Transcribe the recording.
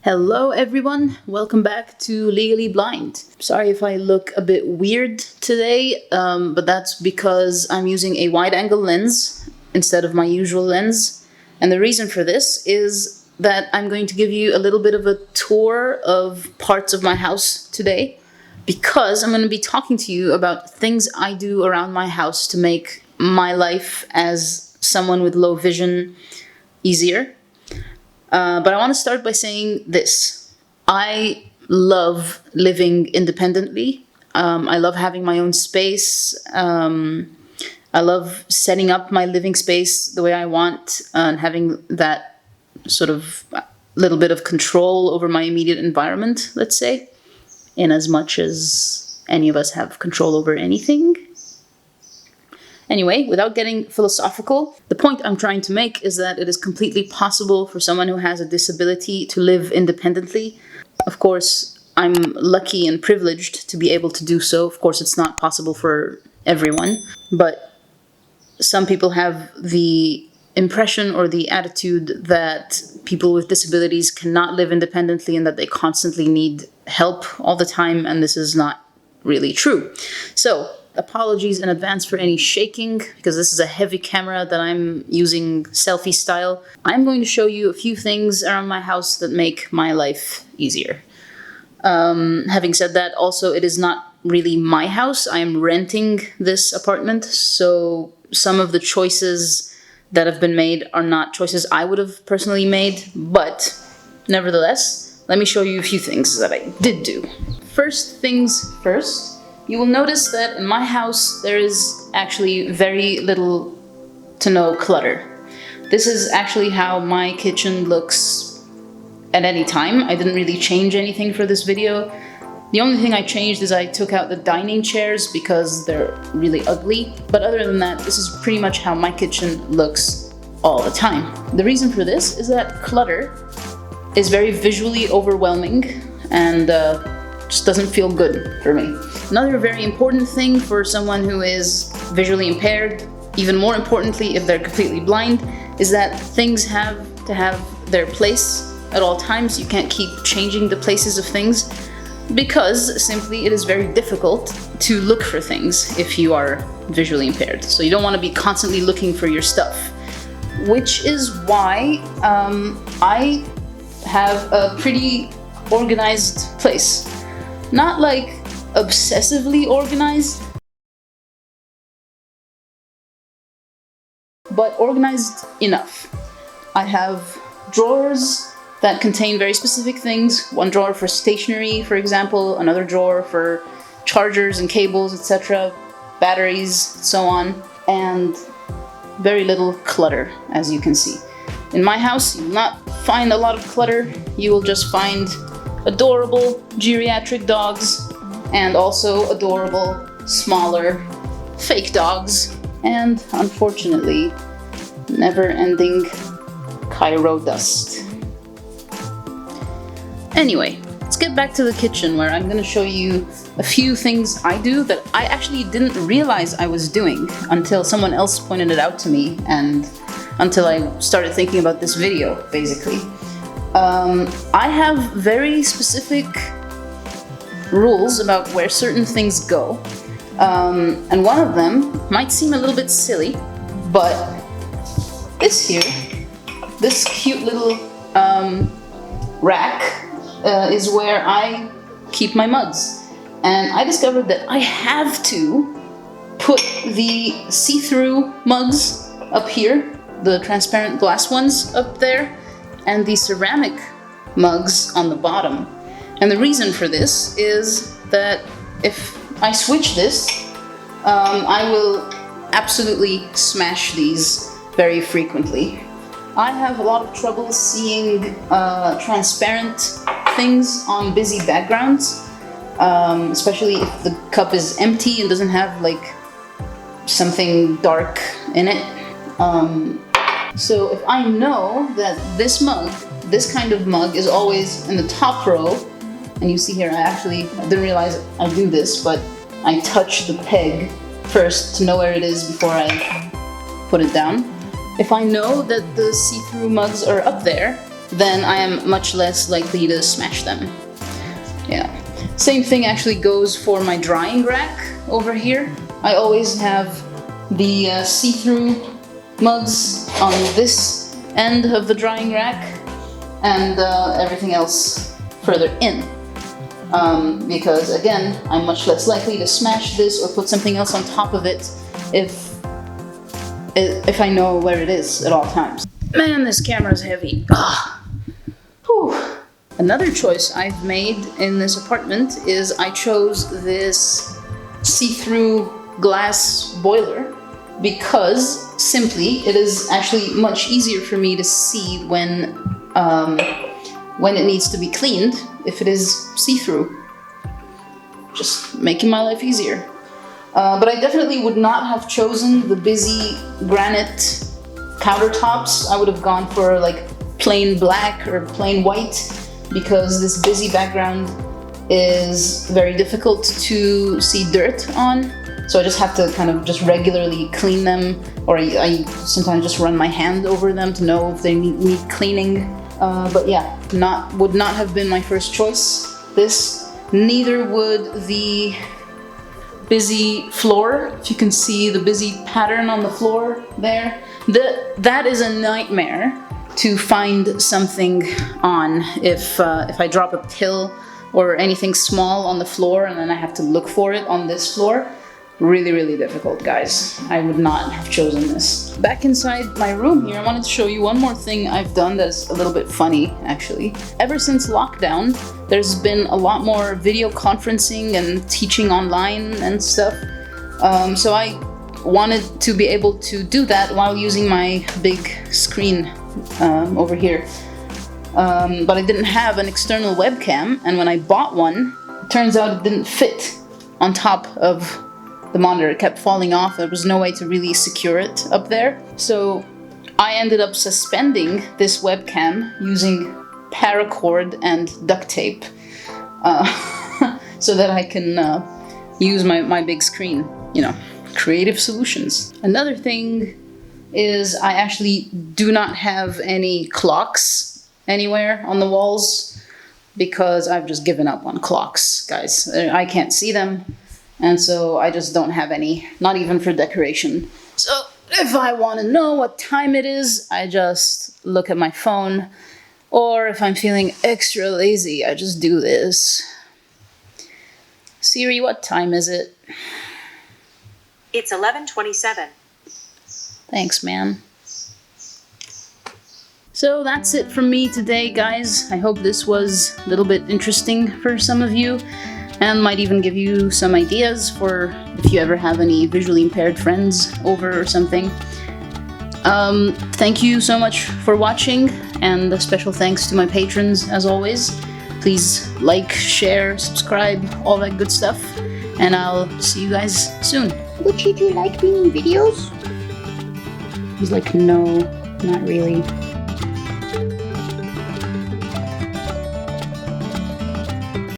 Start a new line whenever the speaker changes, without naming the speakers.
Hello everyone, welcome back to Legally Blind. Sorry if I look a bit weird today, but that's because I'm using a wide-angle lens instead of my usual lens. And the reason for this is that I'm going to give you a little bit of a tour of parts of my house today, because I'm going to be talking to you about things I do around my house to make my life as someone with low vision easier. But I want to start by saying this. I love living independently. I love having my own space. I love setting up my living space the way I want and having that sort of little bit of control over my immediate environment, let's say, in as much as any of us have control over anything. Anyway, without getting philosophical, the point I'm trying to make is that it is completely possible for someone who has a disability to live independently. Of course, I'm lucky and privileged to be able to do so. Of course, it's not possible for everyone, but some people have the impression or the attitude that people with disabilities cannot live independently and that they constantly need help all the time, and this is not really true. So, apologies in advance for any shaking, because this is a heavy camera that I'm using selfie style. I'm going to show you a few things around my house that make my life easier. Having said that, also, it is not really my house. I am renting this apartment, so some of the choices that have been made are not choices I would have personally made, but nevertheless, let me show you a few things that I did do. First things first, you will notice that in my house there is actually very little to no clutter. This is actually how my kitchen looks at any time. I didn't really change anything for this video. The only thing I changed is I took out the dining chairs because they're really ugly. But other than that, this is pretty much how my kitchen looks all the time. The reason for this is that clutter is very visually overwhelming and just doesn't feel good for me. Another very important thing for someone who is visually impaired, even more importantly if they're completely blind, is that things have to have their place at all times. You can't keep changing the places of things because simply it is very difficult to look for things if you are visually impaired. So you don't want to be constantly looking for your stuff, which is why I have a pretty organized place. Not like obsessively organized, but organized enough. I have drawers that contain very specific things. One drawer for stationery, for example, another drawer for chargers and cables, etc., batteries, so on, and very little clutter, as you can see. In my house, you will not find a lot of clutter. You will just find adorable geriatric dogs and also adorable, smaller, fake dogs, and unfortunately, never-ending Cairo dust. Anyway, let's get back to the kitchen, where I'm gonna show you a few things I do that I actually didn't realize I was doing until someone else pointed it out to me and until I started thinking about this video, basically. I have very specific rules about where certain things go, and one of them might seem a little bit silly, but this here, this cute little rack is where I keep my mugs. And I discovered that I have to put the see-through mugs up here, the transparent glass ones up there, and the ceramic mugs on the bottom. And the reason for this is that if I switch this, I will absolutely smash these very frequently. I have a lot of trouble seeing transparent things on busy backgrounds, especially if the cup is empty and doesn't have like something dark in it. So if I know that this mug, this kind of mug, is always in the top row, and you see here, I didn't realize I do this, but I touch the peg first to know where it is before I put it down. If I know that the see-through mugs are up there, then I am much less likely to smash them. Yeah. Same thing actually goes for my drying rack over here. I always have the see-through mugs on this end of the drying rack and everything else further in. Because again, I'm much less likely to smash this or put something else on top of it if I know where it is at all times. Man, this camera's heavy. Ah. Whew. Another choice I've made in this apartment is I chose this see-through glass boiler because simply it is actually much easier for me to see when it needs to be cleaned if it is see-through. Just making my life easier. But I definitely would not have chosen the busy granite countertops. I would have gone for like plain black or plain white because this busy background is very difficult to see dirt on. So I just have to kind of just regularly clean them, or I sometimes just run my hand over them to know if they need cleaning. But yeah, would not have been my first choice, this. Neither would the busy floor. If you can see the busy pattern on the floor there. That is a nightmare to find something on if I drop a pill or anything small on the floor and then I have to look for it on this floor. Really, really difficult, guys. I would not have chosen this. Back inside my room here, I wanted to show you one more thing I've done that's a little bit funny, actually. Ever since lockdown, there's been a lot more video conferencing and teaching online and stuff. So I wanted to be able to do that while using my big screen over here. But I didn't have an external webcam, and when I bought one, it turns out it didn't fit on top of the monitor. It kept falling off. There was no way to really secure it up there. So I ended up suspending this webcam using paracord and duct tape so that I can use my big screen. You know, creative solutions. Another thing is I actually do not have any clocks anywhere on the walls because I've just given up on clocks, guys. I can't see them. And so I just don't have any, not even for decoration. So if I want to know what time it is, I just look at my phone. Or if I'm feeling extra lazy, I just do this. Siri, what time is it?
It's 11:27.
Thanks, man. So that's it from me today, guys. I hope this was a little bit interesting for some of you. And might even give you some ideas for if you ever have any visually impaired friends over or something. Thank you so much for watching, and a special thanks to my patrons as always. Please like, share, subscribe, all that good stuff, and I'll see you guys soon.
Would you like being in videos?
He's like, no, not really.